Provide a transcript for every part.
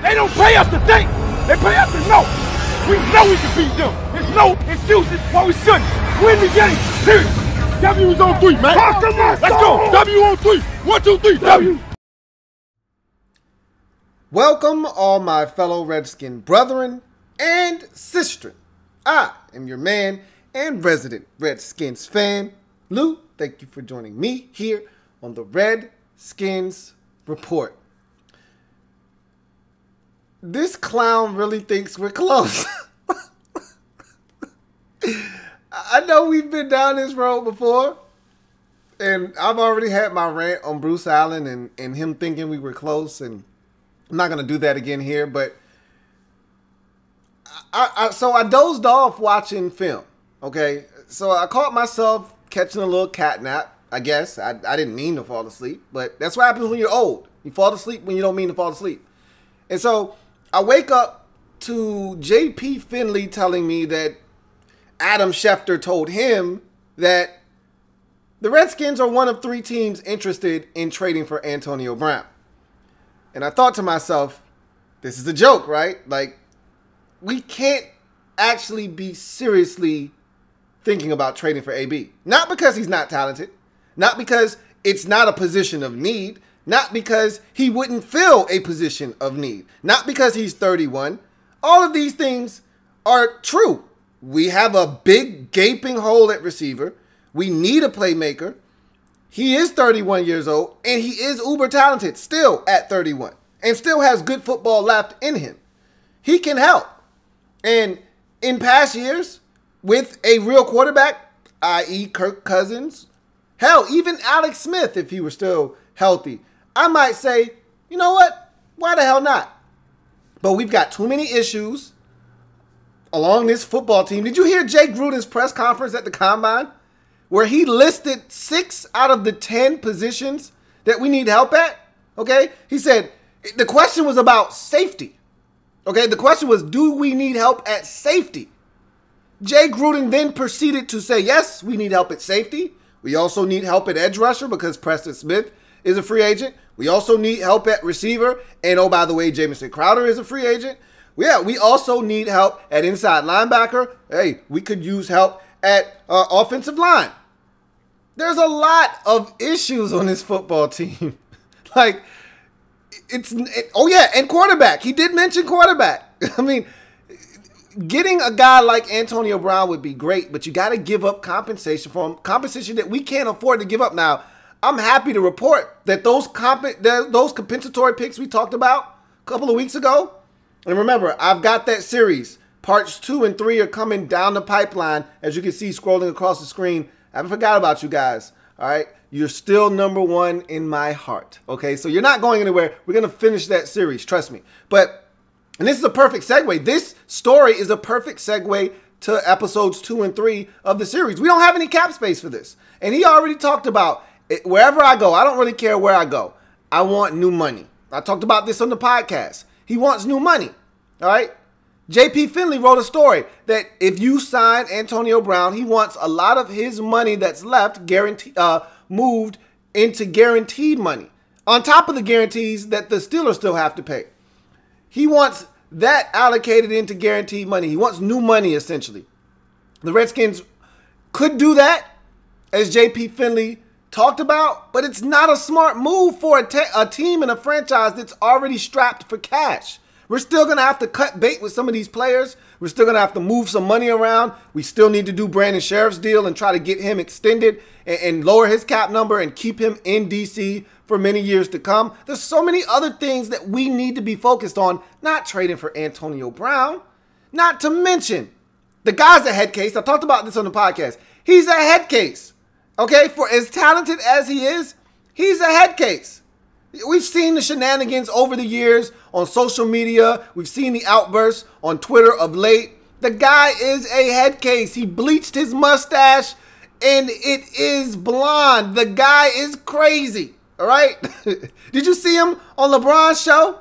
They don't pay us to think. They pay us to know. We know we can beat them. There's no excuses why we shouldn't. Win the game. Period. W is on 3, man. Let's go. W on 3. 1, 2, 3. W. Welcome, all my fellow Redskin brethren and sistren. I am your man and resident Redskins fan, Lou. Thank you for joining me here on the Redskins Report. This clown really thinks we're close. I know we've been down this road before, and I've already had my rant on Bruce Allen and him thinking we were close, and I'm not going to do that again here, but so I dozed off watching film, okay? So I caught myself catching a little cat nap, I guess. I didn't mean to fall asleep, but that's what happens when you're old. You fall asleep when you don't mean to fall asleep. And so I wake up to J.P. Finley telling me that Adam Schefter told him that the Redskins are one of 3 teams interested in trading for Antonio Brown. And I thought to myself, this is a joke, right? Like, we can't actually be seriously thinking about trading for A.B. Not because he's not talented, not because it's not a position of need, not because he wouldn't fill a position of need, not because he's 31. All of these things are true. We have a big gaping hole at receiver. We need a playmaker. He is 31 years old, and he is uber talented still at 31 and still has good football left in him. He can help. And in past years, with a real quarterback, i.e. Kirk Cousins, hell, even Alex Smith, if he were still healthy, I might say, you know what? Why the hell not? But we've got too many issues along this football team. Did you hear Jay Gruden's press conference at the Combine, where he listed 6 out of the 10 positions that we need help at? Okay? He said, the question was about safety. Okay? The question was, do we need help at safety? Jay Gruden then proceeded to say, yes, we need help at safety. We also need help at edge rusher because Preston Smith is a free agent. We also need help at receiver. And oh, by the way, Jamison Crowder is a free agent. Yeah, we also need help at inside linebacker. Hey, we could use help at offensive line. There's a lot of issues on this football team. Like, oh yeah, and quarterback. He did mention quarterback. I mean, getting a guy like Antonio Brown would be great, but you got to give up compensation for him, compensation that we can't afford to give up. Now, I'm happy to report that those compensatory picks we talked about a couple of weeks ago, and remember, I've got that series. Parts 2 and 3 are coming down the pipeline, as you can see scrolling across the screen. I haven't forgot about you guys, all right? You're still number 1 in my heart, okay? So you're not going anywhere. We're going to finish that series, trust me. And this is a perfect segue. This story is a perfect segue to episodes 2 and 3 of the series. We don't have any cap space for this. And he already talked about it, wherever I go, I don't really care where I go. I want new money. I talked about this on the podcast. He wants new money, all right? J.P. Finley wrote a story that if you sign Antonio Brown, he wants a lot of his money that's left moved into guaranteed money, on top of the guarantees that the Steelers still have to pay. He wants that allocated into guaranteed money. He wants new money, essentially. The Redskins could do that, as J.P. Finley talked about, but it's not a smart move for a team and a franchise that's already strapped for cash. We're still going to have to cut bait with some of these players. We're still going to have to move some money around. We still need to do Brandon Sheriff's deal and try to get him extended and lower his cap number and keep him in D.C. for many years to come. There's so many other things that we need to be focused on, not trading for Antonio Brown. Not to mention, the guy's a head case. I talked about this on the podcast. He's a head case. Okay, for as talented as he is, he's a head case. We've seen the shenanigans over the years on social media. We've seen the outbursts on Twitter of late. The guy is a head case. He bleached his mustache and it is blonde. The guy is crazy. All right. Did you see him on LeBron's show?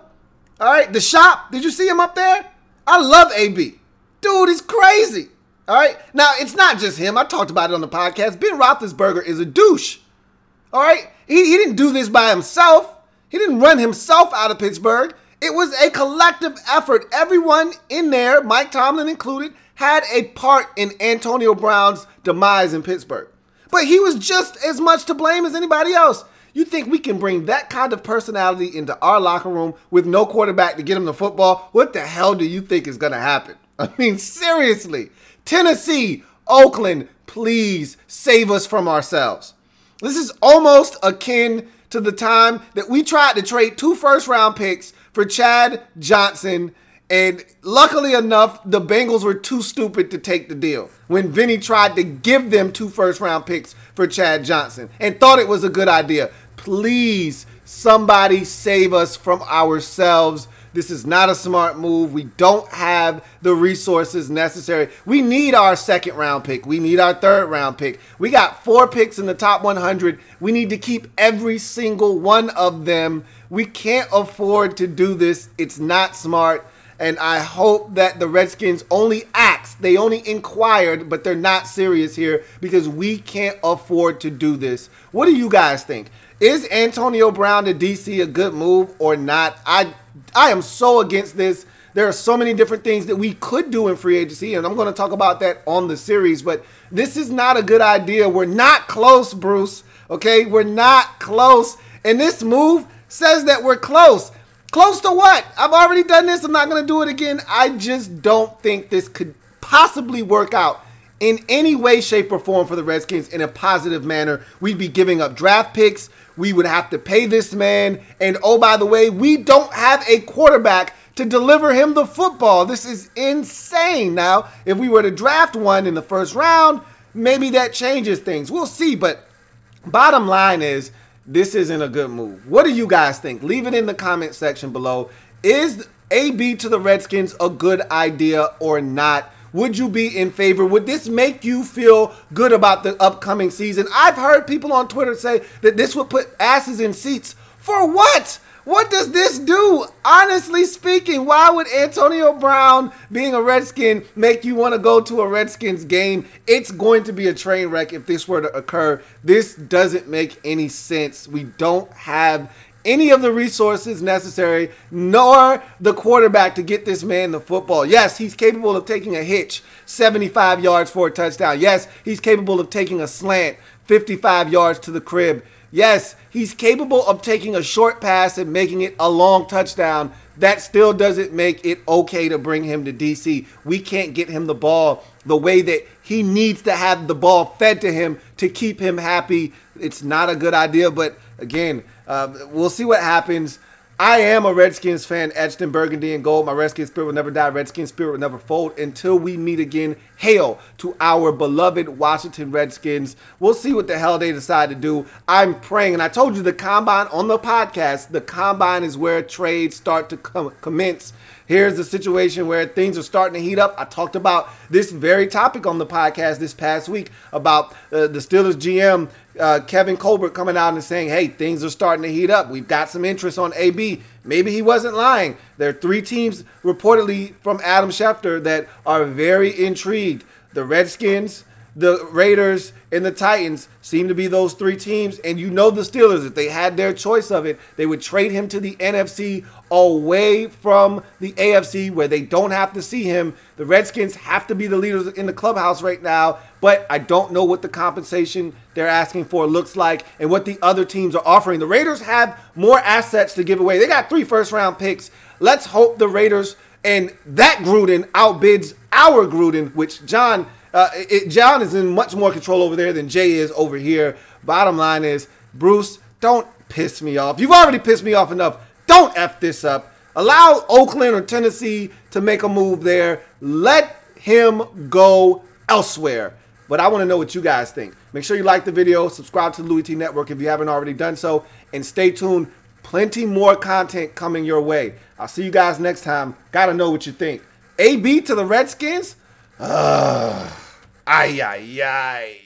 All right. The Shop. Did you see him up there? I love A.B. Dude is crazy. All right. Now, it's not just him. I talked about it on the podcast. Ben Roethlisberger is a douche. All right. He didn't do this by himself. He didn't run himself out of Pittsburgh. It was a collective effort. Everyone in there, Mike Tomlin included, had a part in Antonio Brown's demise in Pittsburgh. But he was just as much to blame as anybody else. You think we can bring that kind of personality into our locker room with no quarterback to get him the football? What the hell do you think is going to happen? I mean, seriously. Tennessee, Oakland, please save us from ourselves. This is almost akin to the time that we tried to trade 2 first-round picks for Chad Johnson, and luckily enough, the Bengals were too stupid to take the deal when Vinny tried to give them 2 first-round picks for Chad Johnson and thought it was a good idea. Please, somebody save us from ourselves. This is not a smart move. We don't have the resources necessary. We need our 2nd-round pick. We need our 3rd-round pick. We got 4 picks in the top 100. We need to keep every single one of them. We can't afford to do this. It's not smart. And I hope that the Redskins only asked, they only inquired, but they're not serious here because we can't afford to do this. What do you guys think? Is Antonio Brown to DC a good move or not? I am so against this. There are so many different things that we could do in free agency, and I'm going to talk about that on the series, but this is not a good idea. We're not close, Bruce, okay? We're not close, and this move says that we're close. Close to what? I've already done this. I'm not going to do it again. I just don't think this could possibly work out in any way, shape, or form for the Redskins in a positive manner. We'd be giving up draft picks. We would have to pay this man. And oh, by the way, we don't have a quarterback to deliver him the football. This is insane. Now, if we were to draft one in the 1st round, maybe that changes things. We'll see. But bottom line is, this isn't a good move. What do you guys think? Leave it in the comment section below. Is AB to the Redskins a good idea or not? Would you be in favor? Would this make you feel good about the upcoming season? I've heard people on Twitter say that this would put asses in seats. For what? What does this do? Honestly speaking, why would Antonio Brown being a Redskin make you want to go to a Redskins game? It's going to be a train wreck if this were to occur. This doesn't make any sense. We don't have any of the resources necessary, nor the quarterback to get this man the football. Yes, he's capable of taking a hitch, 75 yards for a touchdown. Yes, he's capable of taking a slant, 55 yards to the crib. Yes, he's capable of taking a short pass and making it a long touchdown. That still doesn't make it okay to bring him to DC. We can't get him the ball the way that he needs to have the ball fed to him to keep him happy. It's not a good idea, but again, we'll see what happens. I am a Redskins fan, etched in burgundy and gold. My Redskins spirit will never die. Redskins spirit will never fold until we meet again. Hail to our beloved Washington Redskins. We'll see what the hell they decide to do. I'm praying, and I told you the Combine on the podcast, the Combine is where trades start to commence. Here's the situation where things are starting to heat up. I talked about this very topic on the podcast this past week about the Steelers GM, Kevin Colbert, coming out and saying, hey, things are starting to heat up. We've got some interest on AB. Maybe he wasn't lying. There are 3 teams reportedly from Adam Schefter that are very intrigued. The Redskins, the Raiders, and the Titans seem to be those 3 teams. And you know the Steelers, if they had their choice of it, they would trade him to the NFC away from the AFC where they don't have to see him. The Redskins have to be the leaders in the clubhouse right now, but I don't know what the compensation they're asking for looks like and what the other teams are offering. The Raiders have more assets to give away. They got 3 first-round picks. Let's hope the Raiders and that Gruden outbids our Gruden, which John is in much more control over there than Jay is over here. Bottom line is, Bruce, don't piss me off. You've already pissed me off enough. Don't F this up. Allow Oakland or Tennessee to make a move there. Let him go elsewhere. But I want to know what you guys think. Make sure you like the video, subscribe to the Louie T Network if you haven't already done so, and stay tuned. Plenty more content coming your way. I'll see you guys next time. Gotta know what you think. AB to the Redskins? Ay, ay, ay.